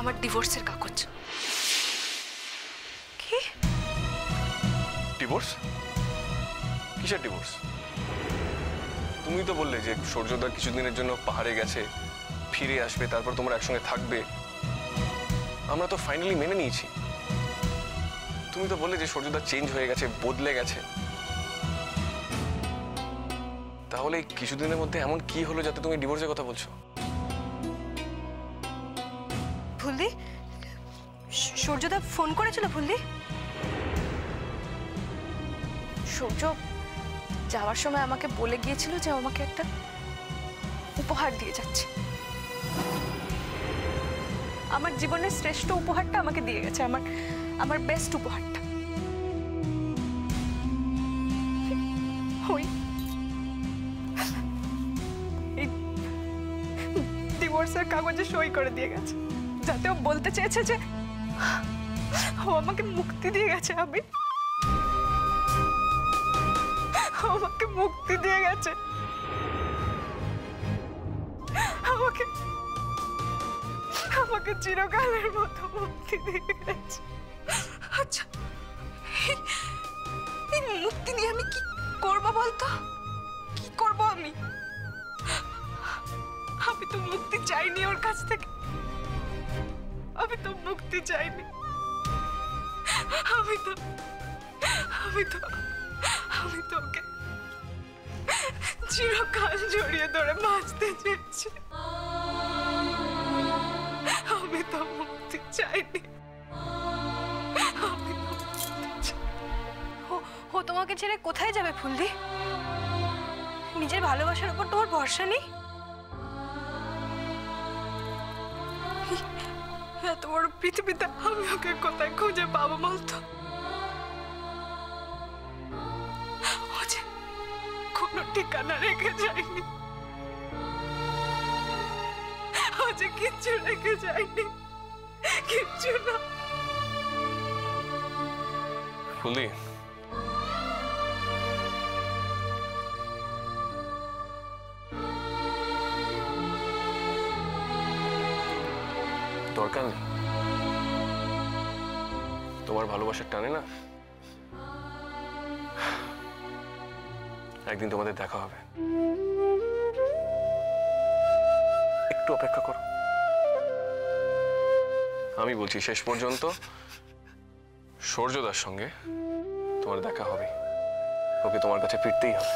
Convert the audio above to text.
আমার ডিভোর্সের কাগজ। কি ডিভোর্স? কিসের ডিভোর্স? তুমি তো বললে যে সূর্যদা কিছুদিনের জন্য পাহাড়ে গেছে, ফিরে আসবে, তারপর তোমরা একসঙ্গে থাকবে। আমরা তো ফাইনালি মেনে নিয়েছি। তুমি তো বললে যে সূর্যদা চেঞ্জ হয়ে গেছে, বদলে গেছে। তাহলে কিছুদিনের মধ্যে এমন কি হলো যাতে তুমি ডিভোর্সের কথা বলছো? ফুলদি, সূর্যদা ফোন করেছিল ফুলদি? সূর্য যাওয়ার সময় আমাকে বলে গিয়েছিল যে আমাকে একটা উপহার দিয়ে যাচ্ছে। আমার জীবনের শ্রেষ্ঠ উপহারটা আমাকে দিয়ে গেছে, আমার বেস্ট উপহারটা। ওই ডিভোর্সের কাগজে সই করে দিয়ে গেছে, যাতে ও বলতে চেয়েছে যে ও আমাকে মুক্তি দিয়ে গেছে। আমাকে মুক্তি দিয়ে গেছে, আমাকে চিরকালের মতো মুক্তি দিয়ে গেছে। আচ্ছা, এই মুক্তি নিয়ে আমি কি করবো বলতো? কি করবো আমি? আমি তো মুক্তি চাইনি ওর কাছ থেকে, আমি তো মুক্তি চাইনি। আমি তো ওকে চিরকাল জড়িয়ে ধরে বাঁচতে চেয়েছি। আমি তো মুক্তি চাইনি। ও তোমাকে ছেড়ে কোথায় যাবে ফুলদি? নিজের ভালোবাসার উপর তোমার ভরসা নেই? এত বড় পৃথিবীতে আমি ওকে কোথায় খুঁজে পাবো বলতো? ও যে কোনো ঠিকানা রেখে যায়নি, ও যে কিচ্ছু রেখে যায়নি, কিচ্ছু না। ফুলি, দরকার নেই। তোমার ভালোবাসার টানে না, একদিন তোমাদের দেখা হবে। একটু অপেক্ষা করো। আমি বলছি শেষ পর্যন্ত সূর্যদার সঙ্গে তোমার দেখা হবে। ওকে তোমার কাছে ফিরতেই হবে।